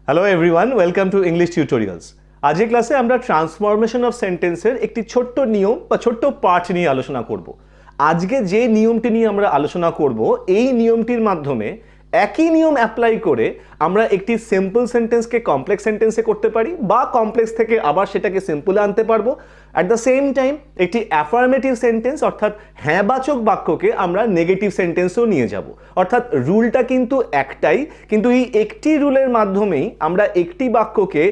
Hello everyone, welcome to English tutorials. আজকের ক্লাসে আমরা ট্রান্সফরমেশন অফ সেন্টেন্সের একটি ছোট্ট নিয়ম বা ছোট্ট পার্ট নিয়ে আলোচনা করব। আজকে যে নিয়মটি নিয়ে আমরা আলোচনা করব, এই নিয়মটির মাধ্যমে একই নিয়ম অ্যাপ্লাই করে আমরা একটি সিম্পল সেন্টেন্সকে কমপ্লেক্স সেন্টেন্সে করতে পারি বা কমপ্লেক্স থেকে আবার সেটাকে সিম্পলে আনতে পারবো। অ্যাট দ্য সেম টাইম একটি অ্যাফার্মেটিভ সেন্টেন্স অর্থাৎ হ্যাঁবাচক বাক্যকে আমরা নেগেটিভ সেন্টেন্সেও নিয়ে যাব। অর্থাৎ রুলটা কিন্তু একটাই, কিন্তু এই একটি রুলের মাধ্যমেই আমরা একটি বাক্যকে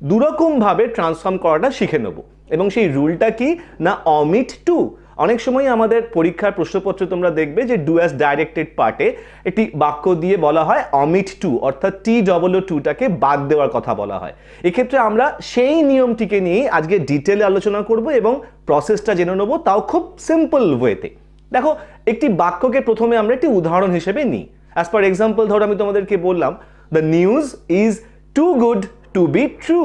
দুরকমভাবে ট্রান্সফর্ম করাটা শিখে নেব। এবং সেই রুলটা কি না, অমিট টু। অনেক সময় আমাদের পরীক্ষার প্রশ্নপত্রে তোমরা দেখবে যে ডু অ্যাজ ডাইরেক্টেড পার্টে একটি বাক্য দিয়ে বলা হয় অমিট টু, অর্থাৎ TOO2টাকে বাদ দেওয়ার কথা বলা হয়। এক্ষেত্রে আমরা সেই নিয়মটিকে নিয়েই আজকে ডিটেলে আলোচনা করব এবং প্রসেসটা জেনে নেব, তাও খুব সিম্পল ওয়েতে। দেখো, একটি বাক্যকে প্রথমে আমরা একটি উদাহরণ হিসেবে নিই। অ্যাজ পার এক্সাম্পল ধরো আমি তোমাদেরকে বললাম the news is too good to be true.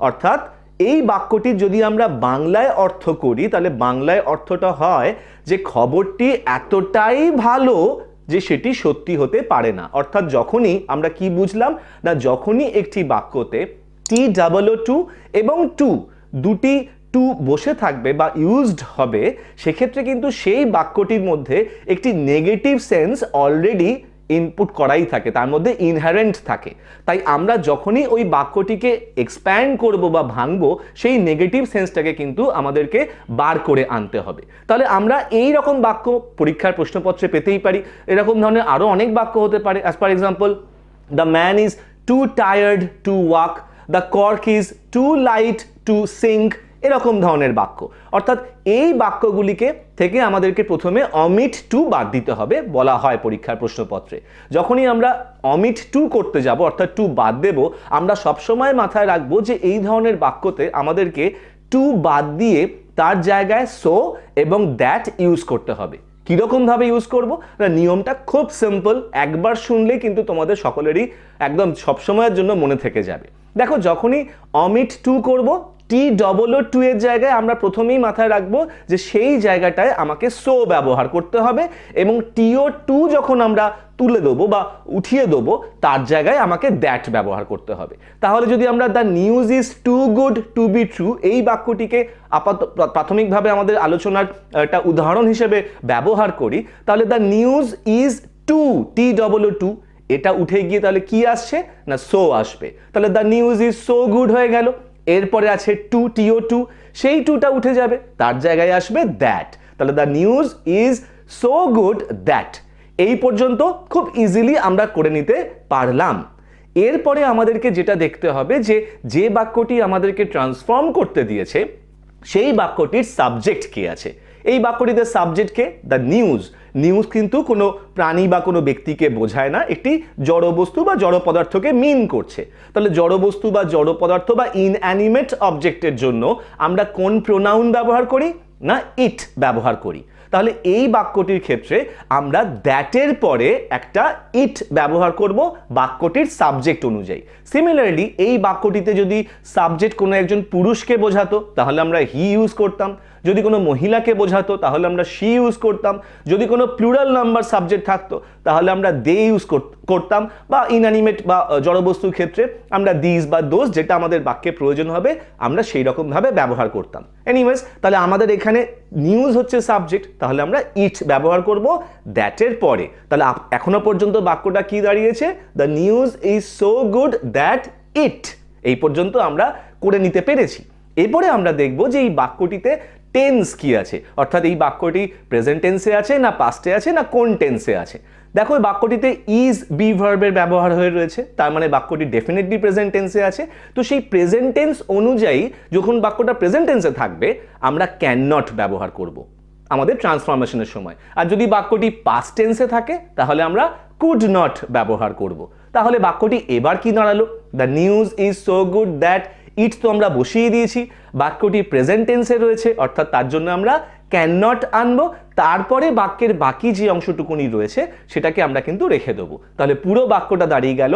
অর্থাৎ এই বাক্যটির যদি আমরা বাংলায় অর্থ করি তাহলে বাংলায় অর্থটা হয় যে খবরটি এতটাই ভালো যে সেটি সত্যি হতে পারে না। অর্থাৎ যখনই আমরা কি বুঝলাম না, যখনই একটি বাক্যতে TOO2 এবং টু দুটি টু বসে থাকবে বা ইউজড হবে, সেক্ষেত্রে কিন্তু সেই বাক্যটির মধ্যে একটি নেগেটিভ সেন্স অলরেডি ইনপুট করাই থাকে, তার মধ্যে ইনহারেন্ট থাকে। তাই আমরা যখনই ওই বাক্যটিকে এক্সপ্যান্ড করব বা ভাঙবো, সেই নেগেটিভ সেন্সটাকে কিন্তু আমাদেরকে বার করে আনতে হবে। তাহলে আমরা এই রকম বাক্য পরীক্ষার প্রশ্নপত্রে পেতেই পারি। এরকম ধরনের আরও অনেক বাক্য হতে পারে। As per example, the man is too tired to walk, the cork is too light to sink, এরকম ধরনের বাক্য। অর্থাৎ এই বাক্যগুলিকে থেকে আমাদেরকে প্রথমে অমিট টু বাদ দিতে হবে বলা হয় পরীক্ষার প্রশ্নপত্রে। যখনই আমরা অমিট টু করতে যাব অর্থাৎ টু বাদ দেব, আমরা সবসময় মাথায় রাখবো যে এই ধরনের বাক্যতে আমাদেরকে টু বাদ দিয়ে তার জায়গায় সো এবং দ্যাট ইউজ করতে হবে। কীরকমভাবে ইউজ করবো না, নিয়মটা খুব সিম্পল, একবার শুনলেই কিন্তু তোমাদের সকলেরই একদম সবসময়ের জন্য মনে থেকে যাবে। দেখো, যখনই অমিট টু করবো, TOO2 এর জায়গায় আমরা প্রথমেই মাথায় রাখবো যে সেই জায়গাটায় আমাকে সো ব্যবহার করতে হবে, এবং TO2 যখন আমরা তুলে দেবো বা উঠিয়ে দেবো, তার জায়গায় আমাকে দ্যাট ব্যবহার করতে হবে। তাহলে যদি আমরা the news is too good to be true এই বাক্যটিকে প্রাথমিকভাবে আমাদের আলোচনার একটা উদাহরণ হিসেবে ব্যবহার করি, তাহলে the news is two TOO2 এটা উঠে গিয়ে তাহলে কি আসছে না, সো আসবে। তাহলে the news is so good হয়ে গেল। এরপরে আছে টু TO2, সেই টুটা উঠে যাবে, তার জায়গায় আসবে দ্যাট। তাহলে the news is so good that. এই পর্যন্ত খুব ইজিলি আমরা করে নিতে পারলাম। এরপরে আমাদেরকে যেটা দেখতে হবে যে বাক্যটি আমাদেরকে ট্রান্সফর্ম করতে দিয়েছে সেই বাক্যটির সাবজেক্ট কি আছে। এই বাক্যটিতে সাবজেক্টকে দ্য নিউজ। নিউজ কিন্তু কোনো প্রাণী বা কোনো ব্যক্তিকে বোঝায় না, একটি জড় বস্তু বা জড় পদার্থকে মিন করছে। তাহলে জড় বস্তু বা জড় পদার্থ বা ইনঅ্যানিমেট অবজেক্টের জন্য আমরা কোন প্রোনাউন ব্যবহার করি না, ইট ব্যবহার করি। তাহলে এই বাক্যটির ক্ষেত্রে আমরা দ্যাটের পরে একটা ইট ব্যবহার করব বাক্যটির সাবজেক্ট অনুযায়ী। সিমিলারলি এই বাক্যটিতে যদি সাবজেক্ট কোনো একজন পুরুষকে বোঝাতো তাহলে আমরা হি ইউজ করতাম, যদি কোনো মহিলাকে বোঝাতো তাহলে আমরা শি ইউজ করতাম, যদি কোনো প্লুরাল নাম্বার সাবজেক্ট থাকতো তাহলে আমরা দে ইউজ করতাম, বা ইনঅ্যানিমেট বা জড়বস্তুর ক্ষেত্রে আমরা দিস বা দোজ, যেটা আমাদের বাক্যে প্রয়োজন হবে আমরা সেই রকমভাবে ব্যবহার করতাম। এনিওয়েজ, তাহলে আমাদের এখানে নিউজ হচ্ছে সাবজেক্ট, তাহলে আমরা ইট ব্যবহার করব দ্যাটের পরে। তাহলে এখনো পর্যন্ত বাক্যটা কি দাঁড়িয়েছে, the news is so good that it. এই পর্যন্ত আমরা করে নিতে পেরেছি। এরপরে আমরা দেখব যে এই বাক্যটিতে টেন্স কি আছে, অর্থাৎ এই বাক্যটি প্রেজেন্ট টেন্সে আছে না পাস্টে আছে না কোন টেন্সে আছে। দেখো, এই বাক্যটিতে ইজ বি ভার্বের ব্যবহার হয়ে রয়েছে, তার মানে বাক্যটি ডেফিনেটলি প্রেজেন্ট টেন্সে আছে। তো সেই প্রেজেন্ট টেন্স অনুযায়ী যখন বাক্যটা প্রেজেন্ট টেন্সে থাকবে আমরা ক্যান নট ব্যবহার করব আমাদের ট্রান্সফরমেশনের সময়। আর যদি বাক্যটি পাস্ট টেন্সে থাকে তাহলে আমরা কুড নট ব্যবহার করব। তাহলে বাক্যটি এবার কি দাঁড়ালো, the news is so good that it তো আমরা বসিয়ে দিয়েছি, বাক্যটি প্রেজেন্ট টেন্সে রয়েছে অর্থাৎ তার জন্য আমরা ক্যান নট আনবো, তারপরে বাক্যের বাকি যে অংশটুকুনি রয়েছে সেটাকে আমরা কিন্তু রেখে দেবো। তাহলে পুরো বাক্যটা দাঁড়িয়ে গেল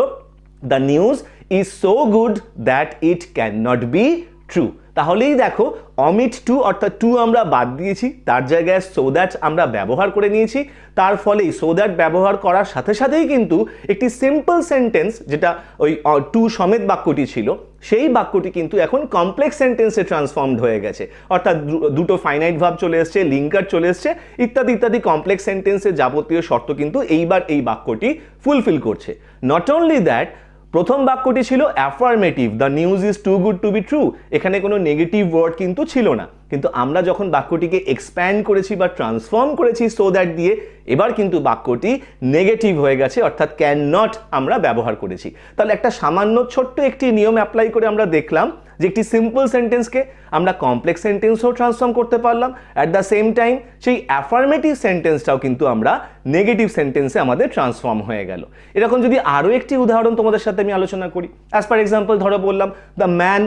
the news is so good that it can not be true. তাহলেই দেখো অমিট টু অর্থাৎ টু আমরা বাদ দিয়েছি, তার জায়গায় সো দ্যাট আমরা ব্যবহার করে নিয়েছি। তার ফলেই সো দ্যাট ব্যবহার করার সাথে সাথেই কিন্তু একটি সিম্পল সেন্টেন্স, যেটা ওই টু সমেত বাক্যটি ছিল, সেই বাক্যটি কিন্তু এখন কমপ্লেক্স সেন্টেন্সে ট্রান্সফর্মড হয়ে গেছে। অর্থাৎ দুটো ফাইনাইট ভার্ব চলে এসছে, লিঙ্কার চলে এসছে, ইত্যাদি ইত্যাদি কমপ্লেক্স সেন্টেন্সের যাবতীয় শর্ত কিন্তু এইবার এই বাক্যটি ফুলফিল করছে। নট অনলি দ্যাট, প্রথম বাক্যটি ছিল affirmative, the news is too good to be true, এখানে কোনো নেগেটিভ ওয়ার্ড কিন্তু ছিল না। কিন্তু আমরা যখন বাক্যটিকে এক্সপ্যান্ড করেছি বা ট্রান্সফর্ম করেছি সো দ্যাট দিয়ে, এবার কিন্তু বাক্যটি নেগেটিভ হয়ে গেছে, অর্থাৎ ক্যান নট আমরা ব্যবহার করেছি। তাহলে একটা সামান্য ছোট্ট একটি নিয়ম অ্যাপ্লাই করে আমরা দেখলাম যে একটি সিম্পল সেন্টেন্সকে আমরা কমপ্লেক্স সেন্টেন্সও ট্রান্সফর্ম করতে পারলাম, অ্যাট দ্য সেম টাইম সেই অ্যাফার্মেটিভ সেন্টেন্সটাও কিন্তু আমরা নেগেটিভ সেন্টেন্সে আমাদের ট্রান্সফর্ম হয়ে গেল। এরকম যদি আরও একটি উদাহরণ তোমাদের সাথে আমি আলোচনা করি, অ্যাজ পার এক্সাম্পল ধরো বললাম the man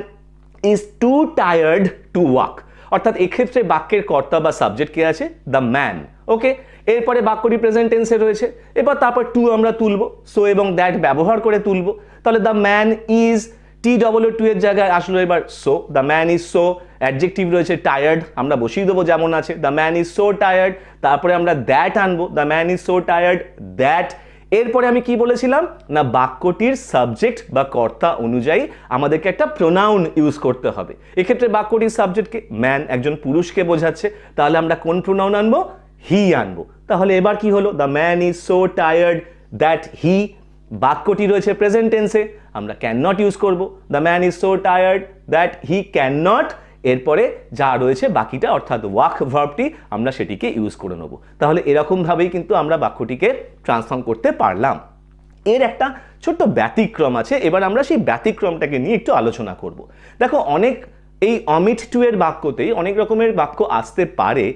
is too tired to walk, অর্থাৎ এক্ষেত্রে বাক্যের কর্তা বা সাবজেক্ট কে আছে? The man. ওকে, এরপরে বাক্যটি প্রেজেন্ট টেন্সে রয়েছে, এবার তারপর টু আমরা তুলবো, সো এবং দ্যাট ব্যবহার করে তুলবো। তাহলে the man is, T double too এর জায়গায় আসলো এবার so, the man is so, adjective রয়েছে টায়ার্ড, আমরা বসিয়ে দেবো যেমন আছে, the man is so tired, তারপরে আমরা দ্যাট আনবো, the man is so tired that. এরপরে আমি কি বলেছিলাম না, বাক্যটির সাবজেক্ট বা কর্তা অনুযায়ী আমাদেরকে একটা প্রোনাউন ইউজ করতে হবে। এক্ষেত্রে বাক্যটির সাবজেক্টকে ম্যান, একজন পুরুষকে বোঝাচ্ছে, তাহলে আমরা কোন প্রোনাউন আনবো? হি আনবো। তাহলে এবার কি হলো? The man is so tired that he, বাক্যটি রয়েছে প্রেজেন্ট টেন্সে, আমরা ক্যান নট ইউজ করব, the man is so tired that he can not, এরপরে যা রয়েছে বাকিটা অর্থাৎ ওয়াক ভার্বটি আমরা সেটিকে ইউজ করে নেব। তাহলে এরকমভাবেই কিন্তু আমরা বাক্যটিকে ট্রান্সফর্ম করতে পারলাম। এর একটা ছোট্ট ব্যতিক্রম আছে, এবার আমরা সেই ব্যতিক্রমটাকে নিয়ে একটু আলোচনা করব। দেখো, অনেক এই অমিট টু এর বাক্যতেই অনেক রকমের বাক্য আসতে পারে,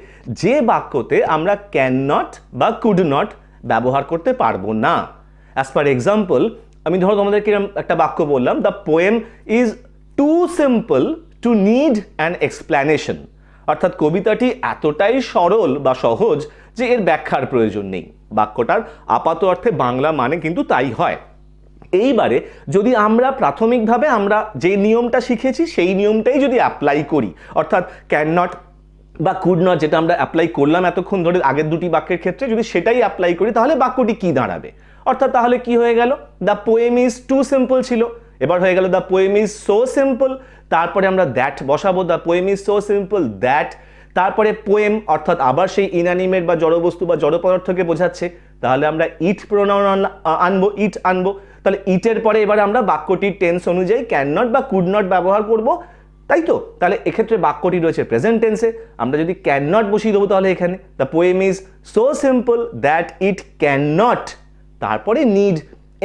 যে বাক্যতে আমরা ক্যান নট বা কুড নট ব্যবহার করতে পারবো না। অ্যাজ পার এক্সাম্পল, আমি ধরো তোমাদেরকে একটা বাক্য বললাম, the poem is too simple to need an explanation, অর্থাৎ কবিতাটি এতটাই সরল বা সহজ যে এর ব্যাখ্যার প্রয়োজন নেই। বাক্যটার আপাত অর্থে বাংলা মানে কিন্তু তাই হয়। এইবারে যদি আমরা প্রাথমিকভাবে আমরা যে নিয়মটা শিখেছি সেই নিয়মটাই যদি অ্যাপ্লাই করি, অর্থাৎ ক্যান নট বা কুড নট যেটা আমরা অ্যাপ্লাই করলাম এতক্ষণ ধরে আগের দুটি বাক্যের ক্ষেত্রে, যদি সেটাই অ্যাপ্লাই করি তাহলে বাক্যটি কি দাঁড়াবে? অর্থাৎ তাহলে কি হয়ে গেল? The poem is too simple ছিল, এবার হয়ে গেল the poem is so simple, তারপরে আমরা দ্যাট বসাবো, the poem is so simple that, তারপরে পোয়েম অর্থাৎ আবার সেই ইনঅ্যানিমেট বা জড়বস্তু বা জড় পদার্থকে বোঝাচ্ছে, তাহলে আমরা ইট প্রোনাউন আনবো, ইট আনবো। তাহলে ইটের পরে এবার আমরা বাক্যটির টেন্স অনুযায়ী ক্যান নট বা কুড নট ব্যবহার করব, তাই তো? তাহলে এক্ষেত্রে বাক্যটি রয়েছে প্রেজেন্ট টেন্সে, আমরা যদি ক্যান নট বসিয়ে দেবো তাহলে এখানে the poem is so simple that it can not, তারপরে নিড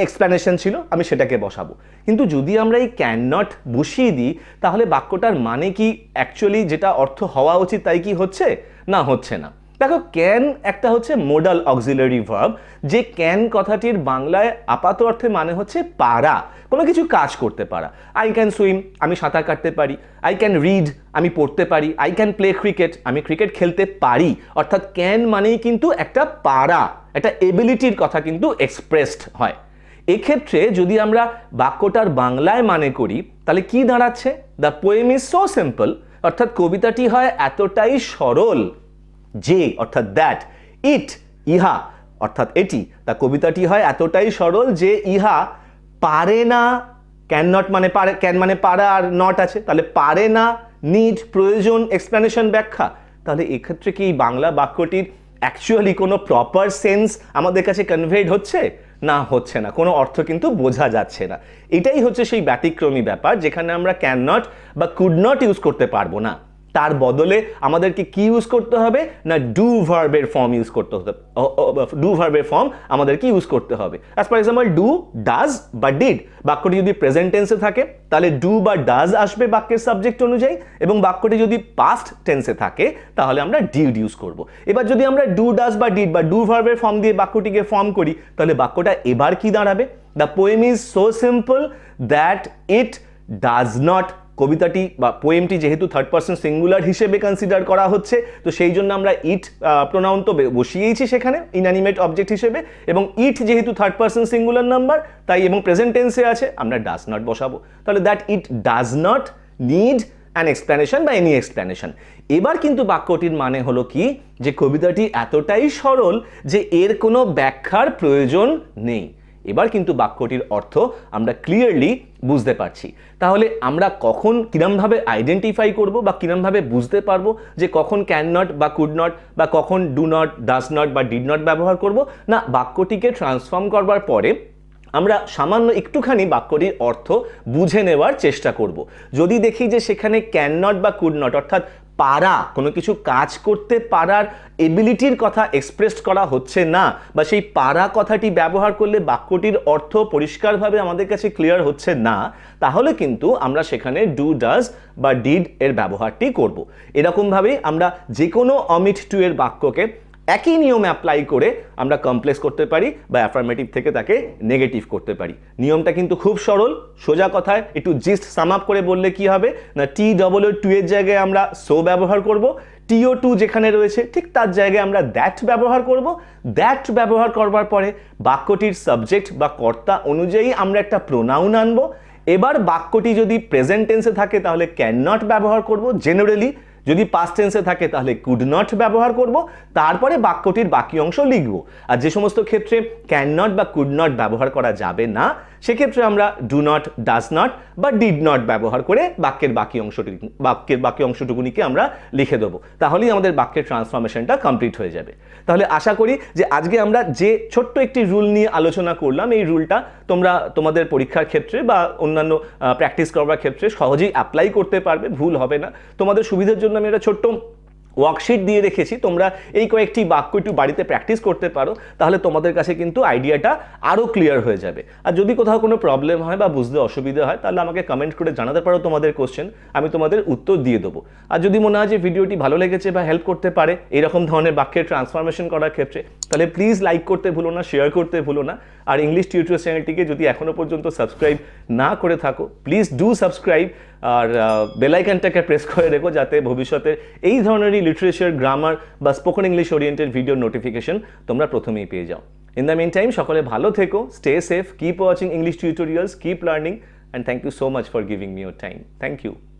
এক্সপ্লেনেশন ছিল, আমি সেটাকে বসাবো। কিন্তু যদি আমরা এই ক্যান নট বসিয়ে দিই তাহলে বাক্যটার মানে কি অ্যাকচুয়ালি যেটা অর্থ হওয়া উচিত তাই কি হচ্ছে? না, হচ্ছে না। দেখো, ক্যান একটা হচ্ছে মোডাল অক্সিলারি ভার্ব, যে ক্যান কথাটির বাংলায় আপাত অর্থে মানে হচ্ছে পারা, কোনো কিছু কাজ করতে পারা। আই ক্যান সুইম, আমি সাঁতার কাটতে পারি। আই ক্যান রিড, আমি পড়তে পারি। আই ক্যান প্লে ক্রিকেট, আমি ক্রিকেট খেলতে পারি। অর্থাৎ ক্যান মানেই কিন্তু একটা পারা, একটা এবিলিটির কথা কিন্তু এক্সপ্রেসড হয়। এক্ষেত্রে যদি আমরা বাক্যটার বাংলায় মানে করি তাহলে কি দাঁড়াচ্ছে? The poem is so simple, অর্থাৎ কবিতাটি হয় এতটাই সরল যে, অর্থাৎ দ্যাট, ইট ইহা অর্থাৎ এটি, তা কবিতাটি হয় এতটাই সরল যে ইহা পারে না, ক্যান নট মানে পারে, ক্যান মানে পারা আর নট আছে, তাহলে পারে না, নিড প্রয়োজন, এক্সপ্লেনেশন ব্যাখ্যা। তাহলে এক্ষেত্রে কি বাংলা বাক্যটির অ্যাকচুয়ালি কোনো প্রপার সেন্স আমাদের কাছে কনভেড হচ্ছে? না, হচ্ছে না, কোনো অর্থ কিন্তু বোঝা যাচ্ছে না। এটাই হচ্ছে সেই ব্যতিক্রমী ব্যাপার যেখানে আমরা ক্যান নট বা কুড নট ইউজ করতে পারবো না, তার বদলে আমাদেরকে কি ইউজ করতে হবে? না, ডু ভার্বের ফর্ম ইউজ করতে হবে। ডু ভার্বের ফর্ম আমাদেরকে ইউজ করতে হবে। As for example, do, does বা ডিড, বাক্যটি যদি প্রেজেন্ট টেন্সে থাকে তাহলে ডু বা ডাজ আসবে বাক্যের সাবজেক্ট অনুযায়ী, এবং বাক্যটি যদি পাস্ট টেন্সে থাকে তাহলে আমরা ডিড ইউজ করব। এবার যদি আমরা ডু, ডাজ বা ডিড বা ডু ভার্বের ফর্ম দিয়ে বাক্যটিকে ফর্ম করি তাহলে বাক্যটা এবার কি দাঁড়াবে? The poem is so simple that it does not, কবিতাটি বা পোয়েমটি যেহেতু থার্ড পারসন সিঙ্গুলার হিসেবে কনসিডার করা হচ্ছে, তো সেই জন্য আমরা ইট প্রোনাউন তো বসিয়েইছি সেখানে ইনঅ্যানিমেট অবজেক্ট হিসেবে, এবং ইট যেহেতু থার্ড পারসন সিঙ্গুলার নাম্বার তাই এবং প্রেজেন্ট টেন্সে আছে, আমরা ডাজ নট বসাবো। তাহলে that it does not need an explanation বা এনি এক্সপ্লেনেশন। এবার কিন্তু বাক্যটির মানে হলো কি, যে কবিতাটি এতটাই সরল যে এর কোনো ব্যাখ্যার প্রয়োজন নেই। এবার কিন্তু বাক্যটির অর্থ আমরা ক্লিয়ারলি বুঝতে পারছি। তাহলে আমরা কখন কিরমভাবে আইডেন্টিফাই করব বা কিরমভাবে বুঝতে পারবো যে কখন ক্যান নট বা কুড নট বা কখন ডু নট, ডাজ নট বা ডিড নট ব্যবহার করব? না, বাক্যটিকে ট্রান্সফর্ম করবার পরে আমরা সামান্য একটুখানি বাক্যটির অর্থ বুঝে নেওয়ার চেষ্টা করব। যদি দেখি যে সেখানে ক্যান নট বা কুড নট অর্থাৎ পারা, কোনো কিছু কাজ করতে পারার এবিলিটির কথা এক্সপ্রেস করা হচ্ছে না, বা সেই পারা কথাটি ব্যবহার করলে বাক্যটির অর্থ পরিষ্কারভাবে আমাদের কাছে ক্লিয়ার হচ্ছে না, তাহলে কিন্তু আমরা সেখানে ডু, ডাজ বা ডিড এর ব্যবহারটি করব। এরকমভাবেই আমরা যে কোনো অমিট টু এর বাক্যকে একই নিয়ম অ্যাপ্লাই করে আমরা কমপ্লেক্স করতে পারি বা অ্যাফার্মেটিভ থেকে তাকে নেগেটিভ করতে পারি। নিয়মটা কিন্তু খুব সরল। সোজা কথায় একটু জিস্ট সাম আপ করে বললে কি হবে না, টি ডবল ও টু এর জায়গায় আমরা সো ব্যবহার করব, টিও টু যেখানে রয়েছে ঠিক তার জায়গায় আমরা দ্যাট ব্যবহার করব। দ্যাট ব্যবহার করবার পরে বাক্যটির সাবজেক্ট বা কর্তা অনুযায়ী আমরা একটা প্রোনাউন আনবো। এবার বাক্যটি যদি প্রেজেন্ট টেন্সে থাকে তাহলে ক্যান নট ব্যবহার করব জেনারেলি, যদি পাস্ট টেন্সে থাকে তাহলে কুড নট ব্যবহার করব, তারপরে বাক্যটির বাকি অংশ লিখব। আর যে সমস্ত ক্ষেত্রে ক্যান নট বা কুড নট ব্যবহার করা যাবে না, সেক্ষেত্রে আমরা ডু নট, ডাজ নট বা ডিড নট ব্যবহার করে বাক্যের বাকি অংশটুকুনিকে আমরা লিখে দেবো। তাহলেই আমাদের বাক্যের ট্রান্সফরমেশনটা কমপ্লিট হয়ে যাবে। তাহলে আশা করি যে আজকে আমরা যে ছোট্ট একটি রুল নিয়ে আলোচনা করলাম, এই রুলটা তোমরা তোমাদের পরীক্ষার ক্ষেত্রে বা অন্যান্য প্র্যাকটিস করবার ক্ষেত্রে সহজেই অ্যাপ্লাই করতে পারবে, ভুল হবে না। তোমাদের সুবিধার জন্য আমি একটা ছোট্ট ওয়ার্কশিট দিয়ে রেখেছি, তোমরা এই কয়েকটি বাক্য একটু বাড়িতে প্র্যাকটিস করতে পারো, তাহলে তোমাদের কাছে কিন্তু আইডিয়াটা আরও ক্লিয়ার হয়ে যাবে। আর যদি কোথাও কোনো প্রবলেম হয় বা বুঝতে অসুবিধা হয় তাহলে আমাকে কমেন্ট করে জানাতে পারো তোমাদের কোশ্চেন, আমি তোমাদের উত্তর দিয়ে দেবো। আর যদি মনে হয় যে ভিডিওটি ভালো লেগেছে বা হেল্প করতে পারে এরকম ধরনের বাক্যের ট্রান্সফরমেশন করার ক্ষেত্রে, তাহলে প্লিজ লাইক করতে ভুলো না, শেয়ার করতে ভুলো না। আর ইংলিশ টিউটোরিয়ালস চ্যানেলটিকে যদি এখনও পর্যন্ত সাবস্ক্রাইব না করে থাকো, প্লিজ ডু সাবস্ক্রাইব আর বেল আইকনটাকে প্রেস করে রেখো, যাতে ভবিষ্যতে এই ধরনেরই লিটারেচার, গ্রামার বা spoken English oriented video notification তোমরা প্রথমেই পেয়ে যাও। ইন দ্য মিন টাইম সকলে ভালো থেকো, stay safe, keep watching English tutorials, keep learning, and thank you so much for giving me your time. Thank you.